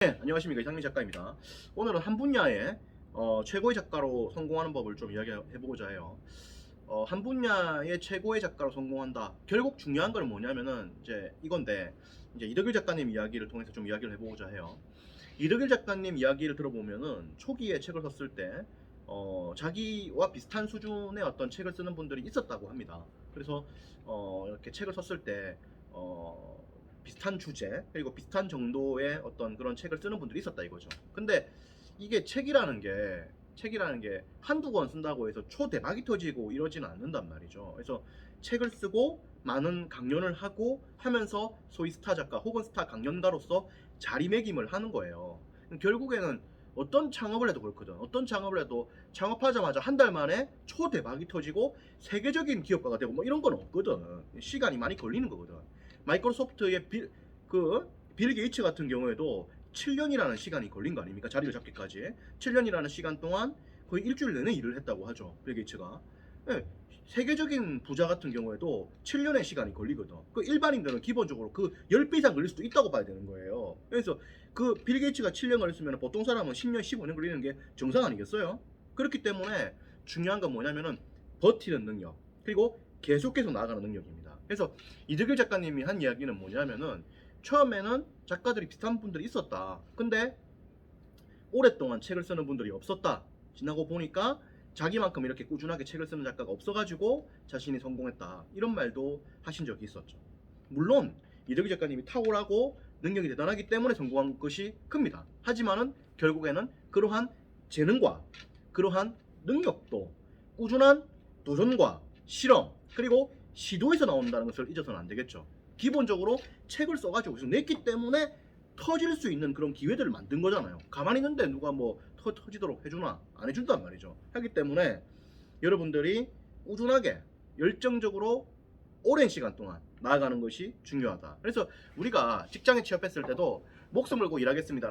네, 안녕하십니까. 이상민 작가입니다. 오늘은 한 분야의 최고의 작가로 성공하는 법을 좀 이야기해보고자 해요. 한 분야의 최고의 작가로 성공한다. 결국 중요한 건 뭐냐면은 이제 이건데, 이제 이덕일 작가님 이야기를 통해서 좀 이야기를 해보고자 해요. 이덕일 작가님 이야기를 들어보면은 초기에 책을 썼을 때 자기와 비슷한 수준의 어떤 책을 쓰는 분들이 있었다고 합니다. 그래서 이렇게 책을 썼을 때 비슷한 주제 그리고 비슷한 정도의 어떤 그런 책을 쓰는 분들이 있었다 이거죠. 근데 이게 책이라는 게 한두 권 쓴다고 해서 초대박이 터지고 이러지는 않는단 말이죠. 그래서 책을 쓰고 많은 강연을 하고 하면서 소위 스타 작가 혹은 스타 강연가로서 자리매김을 하는 거예요. 결국에는 어떤 창업을 해도 그렇거든. 어떤 창업을 해도 창업하자마자 한 달 만에 초대박이 터지고 세계적인 기업가가 되고 뭐 이런 건 없거든. 시간이 많이 걸리는 거거든. 마이크로소프트의 빌 게이츠 같은 경우에도 7년이라는 시간이 걸린 거 아닙니까? 자리를 잡기까지 7년이라는 시간 동안 거의 일주일 내내 일을 했다고 하죠. 빌 게이츠가. 네, 세계적인 부자 같은 경우에도 7년의 시간이 걸리거든. 그 일반인들은 기본적으로 그 10배 이상 걸릴 수도 있다고 봐야 되는 거예요. 그래서 그 빌 게이츠가 7년 걸렸으면 보통 사람은 10년, 15년 걸리는 게 정상 아니겠어요? 그렇기 때문에 중요한 건 뭐냐면은 버티는 능력, 그리고 계속해서 나아가는 능력입니다. 그래서 이덕일 작가님이 한 이야기는 뭐냐면은 처음에는 작가들이 비슷한 분들이 있었다. 근데 오랫동안 책을 쓰는 분들이 없었다. 지나고 보니까 자기만큼 이렇게 꾸준하게 책을 쓰는 작가가 없어가지고 자신이 성공했다. 이런 말도 하신 적이 있었죠. 물론 이덕일 작가님이 탁월하고 능력이 대단하기 때문에 성공한 것이 큽니다. 하지만은 결국에는 그러한 재능과 그러한 능력도 꾸준한 도전과 실험 그리고 시도에서 나온다는 것을 잊어서는 안 되겠죠. 기본적으로 책을 써가지고 냈기 때문에 터질 수 있는 그런 기회들을 만든 거잖아요. 가만히 있는데 누가 뭐 터지도록 해주나? 안 해준단 말이죠. 하기 때문에 여러분들이 꾸준하게 열정적으로 오랜 시간 동안 나아가는 것이 중요하다. 그래서 우리가 직장에 취업했을 때도 목숨 걸고 일하겠습니다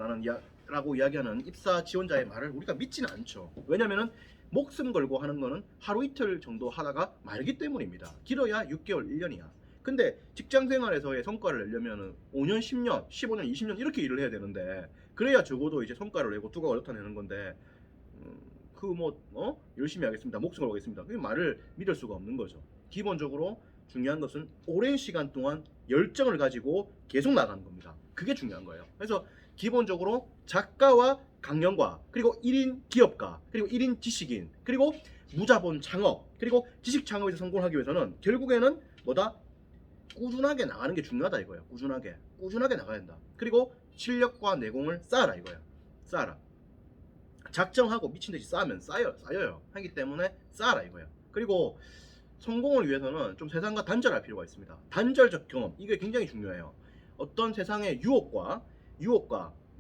라고 이야기하는 입사 지원자의 말을 우리가 믿지는 않죠. 왜냐면은 목숨 걸고 하는 거는 하루 이틀 정도 하다가 말기 때문입니다. 길어야 6개월, 1년이야. 근데 직장 생활에서의 성과를 내려면 5년, 10년, 15년, 20년 이렇게 일을 해야 되는데 그래야 적어도 이제 성과를 내고 두각을 나타내는 건데 열심히 하겠습니다. 목숨 걸고 하겠습니다. 그 말을 믿을 수가 없는 거죠. 기본적으로 중요한 것은 오랜 시간 동안 열정을 가지고 계속 나가는 겁니다. 그게 중요한 거예요. 그래서 기본적으로 작가와 강연가 그리고 1인 기업가 그리고 1인 지식인 그리고 무자본 창업 그리고 지식 창업에서 성공하기 위해서는 결국에는 뭐다? 꾸준하게 나가는 게 중요하다 이거예요. 꾸준하게 나가야 된다. 그리고 실력과 내공을 쌓아라 이거예요. 쌓아라. 작정하고 미친듯이 쌓으면 쌓여요. 하기 때문에 쌓아라 이거예요. 그리고 성공을 위해서는 좀 세상과 단절할 필요가 있습니다. 단절적 경험, 이게 굉장히 중요해요. 어떤 세상의 유혹과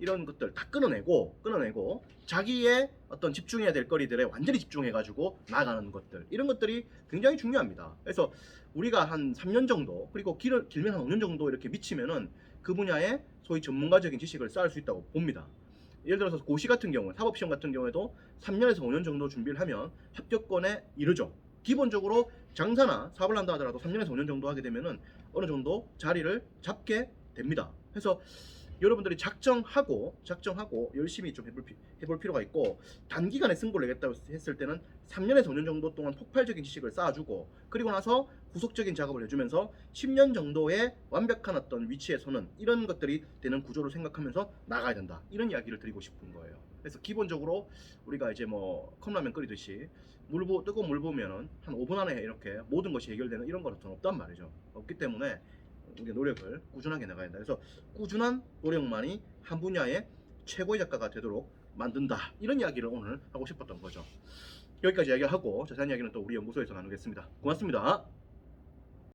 이런 것들 다 끊어내고 자기의 어떤 집중해야 될 거리들에 완전히 집중해가지고 나가는 것들, 이런 것들이 굉장히 중요합니다. 그래서 우리가 한 3년 정도, 그리고 길면 한 5년 정도 이렇게 미치면은 그 분야에 소위 전문가적인 지식을 쌓을 수 있다고 봅니다. 예를 들어서 고시 같은 경우, 사법시험 같은 경우에도 3년에서 5년 정도 준비를 하면 합격권에 이르죠. 기본적으로 장사나 사업을 한다 하더라도 3년에서 5년 정도 하게 되면은 어느 정도 자리를 잡게 됩니다. 그래서 여러분들이 작정하고 열심히 좀 해볼 필요가 있고, 단기간에 승부를 내겠다고 했을 때는 3년에서 5년 정도 동안 폭발적인 지식을 쌓아주고, 그리고 나서 후속적인 작업을 해주면서 10년 정도의 완벽한 어떤 위치에서는 이런 것들이 되는 구조를 생각하면서 나가야 된다, 이런 이야기를 드리고 싶은 거예요. 그래서 기본적으로 우리가 이제 뭐 컵라면 끓이듯이 뜨거운 물 부으면은 한 5분 안에 이렇게 모든 것이 해결되는 이런 거는 없단 말이죠. 없기 때문에 우리가 노력을 꾸준하게 나가야 된다. 그래서 꾸준한 노력만이 한 분야의 최고의 작가가 되도록 만든다, 이런 이야기를 오늘 하고 싶었던 거죠. 여기까지 이야기하고 자세한 이야기는 또 우리 연구소에서 나누겠습니다. 고맙습니다.